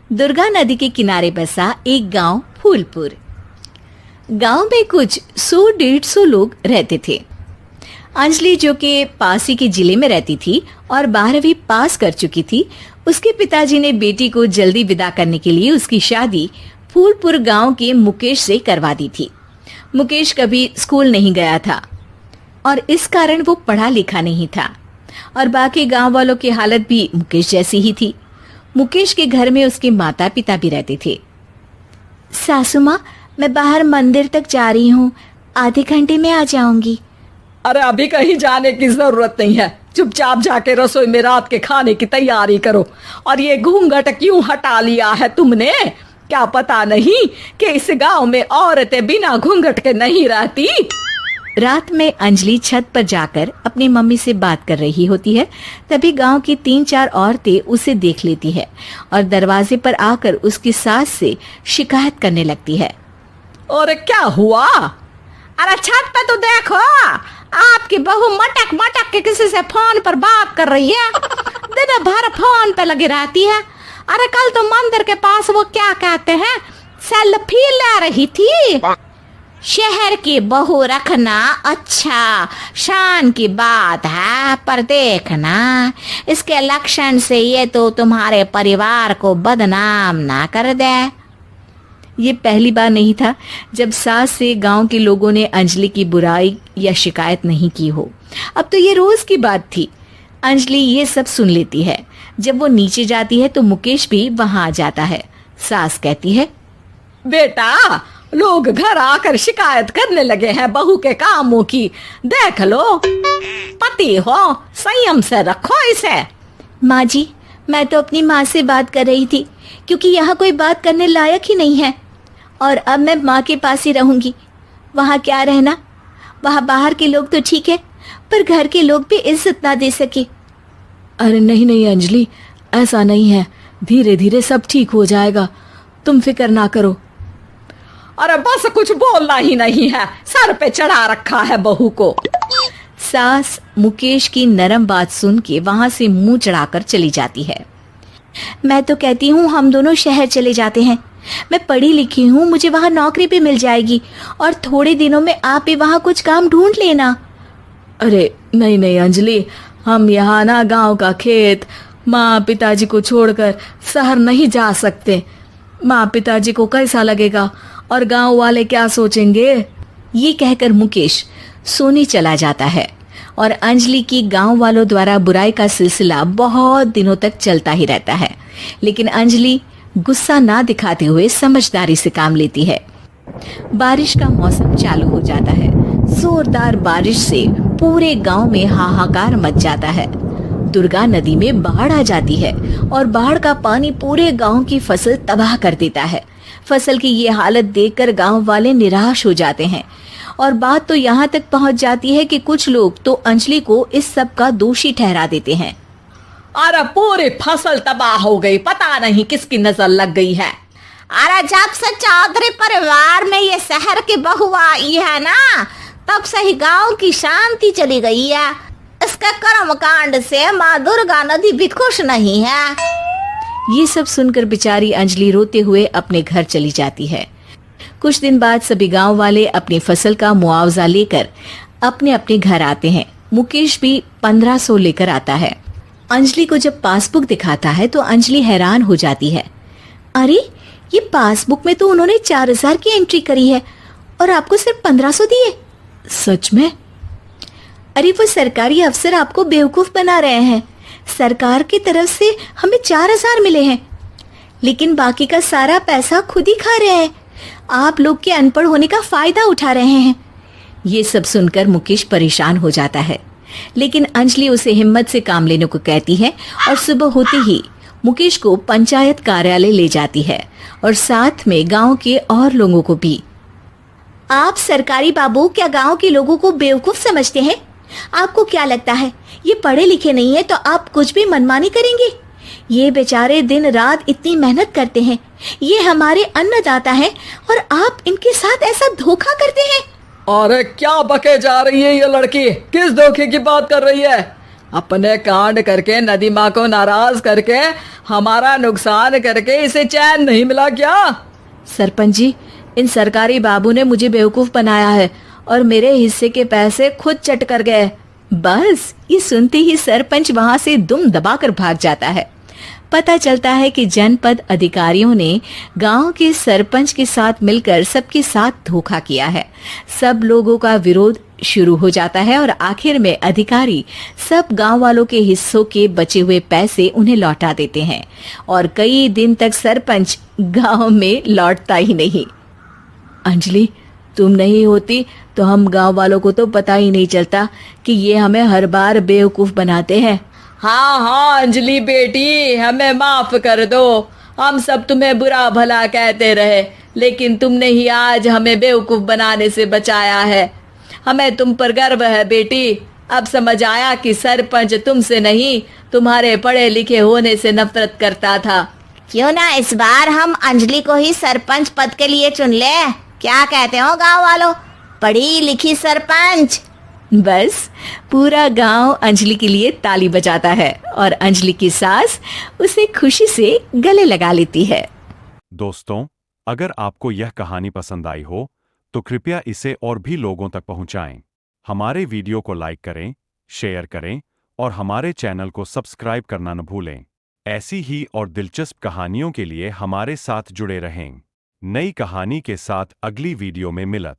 दुर्गा नदी के किनारे बसा एक गांव फूलपुर। गांव में कुछ 100-150 लोग रहते थे। अंजलि, जो कि पास ही के जिले में रहती थी और 12वीं पास कर चुकी थी, उसके पिताजी ने बेटी को जल्दी विदा करने के लिए उसकी शादी फूलपुर गांव के मुकेश से करवा दी थी। मुकेश कभी स्कूल नहीं गया था और इस कारण वो पढ़ा लिखा नहीं था और बाकी गांव वालों की हालत भी मुकेश जैसी ही थी। मुकेश के घर में उसके माता पिता भी रहते थे। सासू माँ, मैं बाहर मंदिर तक जा रही हूँ, आधे घंटे में आ जाऊंगी। अरे अभी कहीं जाने की जरूरत नहीं है, चुपचाप जाके रसोई में रात के खाने की तैयारी करो। और ये घूंघट क्यों हटा लिया है तुमने? क्या पता नहीं कि इस गांव में औरतें बिना घूंघट के नहीं रहती? रात में अंजलि छत पर जाकर अपनी मम्मी से बात कर रही होती है। तभी गांव की 3-4 औरतें उसे देख लेती है और दरवाजे पर आकर उसकी सास से शिकायत करने लगती है। और क्या हुआ? अरे छत पे तो देखो, आपकी बहू मटक मटक के किसी से फोन पर बात कर रही है। दिन भर फोन पे लगी रहती है। अरे कल तो मंदिर के पास वो क्या कहते हैं, सेल्फी ले रही थी। शहर की बहू रखना अच्छा शान की बात है, पर देखना इसके लक्षण से ये तो तुम्हारे परिवार को बदनाम ना कर दे। ये पहली बार नहीं था जब सास से गांव के लोगों ने अंजलि की बुराई या शिकायत नहीं की हो। अब तो ये रोज की बात थी। अंजलि ये सब सुन लेती है। जब वो नीचे जाती है तो मुकेश भी वहां आ जाता है। सास कहती है, बेटा, लोग घर आकर शिकायत करने लगे हैं बहू के कामों की। देख लो, पति हो, संयम से रखो इसे। माँ जी, मैं तो अपनी माँ से बात कर रही थी, क्योंकि यहाँ कोई बात करने लायक ही नहीं है और अब मैं माँ के पास ही रहूंगी। वहाँ क्या रहना, वहाँ बाहर के लोग तो ठीक है, पर घर के लोग भी इज्जत ना दे सके। अरे नहीं नहीं अंजलि, ऐसा नहीं है, धीरे धीरे सब ठीक हो जाएगा, तुम फिक्र ना करो। अरे बस कुछ बोलना ही नहीं है, सर पे चढ़ा रखा है बहू को। सास मुकेश की नरम बात सुन के वहां से मुंह चढ़ाकर चली जाती है। मैं तो कहती हूँ हम दोनों शहर चले जाते हैं। मैं पढ़ी लिखी हूँ, मुझे वहाँ नौकरी भी मिल जाएगी और थोड़े दिनों में आप भी वहाँ कुछ काम ढूंढ लेना। अरे नहीं नहीं अंजलि, हम यहाँ ना गांव का खेत, माँ पिताजी को छोड़कर शहर नहीं जा सकते। माँ पिताजी को कैसा लगेगा और गांव वाले क्या सोचेंगे? ये कहकर मुकेश सोने चला जाता है और अंजलि की गांव वालों द्वारा बुराई का सिलसिला बहुत दिनों तक चलता ही रहता है। लेकिन अंजलि गुस्सा ना दिखाते हुए समझदारी से काम लेती है। बारिश का मौसम चालू हो जाता है। जोरदार बारिश से पूरे गांव में हाहाकार मच जाता है। दुर्गा नदी में बाढ़ आ जाती है और बाढ़ का पानी पूरे गांव की फसल तबाह कर देता है। फसल की ये हालत देखकर गांव वाले निराश हो जाते हैं और बात तो यहाँ तक पहुँच जाती है कि कुछ लोग तो अंजलि को इस सब का दोषी ठहरा देते हैं। अरे पूरी फसल तबाह हो गई, पता नहीं किसकी नजर लग गई है। अरे जब से चौधरी परिवार में ये शहर की बहू आई है ना, तब से ही गांव की शांति चली गई है। इसके कर्म कांड से माँ दुर्गा नदी भी खुश नहीं है। ये सब सुनकर बेचारी अंजलि रोते हुए अपने घर चली जाती है। कुछ दिन बाद सभी गांव वाले अपनी फसल का मुआवजा लेकर अपने अपने घर आते हैं। मुकेश भी 1500 लेकर आता है। अंजलि को जब पासबुक दिखाता है तो अंजलि हैरान हो जाती है। अरे, ये पासबुक में तो उन्होंने 4000 की एंट्री करी है और आपको सिर्फ 1500 दिए। सच में? अरे वो सरकारी अफसर आपको बेवकूफ बना रहे हैं। सरकार की तरफ से हमें 4000 मिले हैं, लेकिन बाकी का सारा पैसा खुद ही खा रहे हैं। आप लोग के अनपढ़ होने का फायदा उठा रहे हैं। ये सब सुनकर मुकेश परेशान हो जाता है, लेकिन अंजलि उसे हिम्मत से काम लेने को कहती है और सुबह होते ही मुकेश को पंचायत कार्यालय ले जाती है और साथ में गांव के और लोगों को भी। आप सरकारी बाबू क्या गांव के लोगों को बेवकूफ समझते हैं? आपको क्या लगता है ये पढ़े लिखे नहीं है तो आप कुछ भी मनमानी करेंगे? ये बेचारे दिन रात इतनी मेहनत करते हैं, ये हमारे अन्नदाता हैं और आप इनके साथ ऐसा धोखा करते हैं। अरे क्या बके जा रही है ये लड़की, किस धोखे की बात कर रही है? अपने कांड करके नदी माँ को नाराज करके हमारा नुकसान करके इसे चैन नहीं मिला क्या? सरपंच जी, इन सरकारी बाबू ने मुझे बेवकूफ बनाया है और मेरे हिस्से के पैसे खुद चट कर गए। बस ये सुनते ही सरपंच वहां से दुम दबाकर भाग जाता है। पता चलता है कि जनपद अधिकारियों ने गांव के सरपंच के साथ मिलकर सबके साथ धोखा किया है। सब लोगों का विरोध शुरू हो जाता है और आखिर में अधिकारी सब गांव वालों के हिस्सों के बचे हुए पैसे उन्हें लौटा देते हैं और कई दिन तक सरपंच गांव में लौटता ही नहीं। अंजलि, तुम नहीं होती तो हम गांव वालों को तो पता ही नहीं चलता कि ये हमें हर बार बेवकूफ बनाते हैं। हाँ हाँ अंजलि बेटी, हमें माफ कर दो। हम सब तुम्हें बुरा भला कहते रहे, लेकिन तुमने ही आज हमें बेवकूफ बनाने से बचाया है। हमें तुम पर गर्व है बेटी। अब समझ आया कि सरपंच तुमसे नहीं, तुम्हारे पढ़े लिखे होने से नफरत करता था। क्यों ना इस बार हम अंजलि को ही सरपंच पद के लिए चुन ले? क्या कहते हो गांव वालों? पढ़ी लिखी सरपंच। बस पूरा गांव अंजलि के लिए ताली बजाता है और अंजलि की सास उसे खुशी से गले लगा लेती है। दोस्तों, अगर आपको यह कहानी पसंद आई हो तो कृपया इसे और भी लोगों तक पहुंचाएं। हमारे वीडियो को लाइक करें, शेयर करें और हमारे चैनल को सब्सक्राइब करना न भूलें। ऐसी ही और दिलचस्प कहानियों के लिए हमारे साथ जुड़े रहें। नई कहानी के साथ अगली वीडियो में मिलत।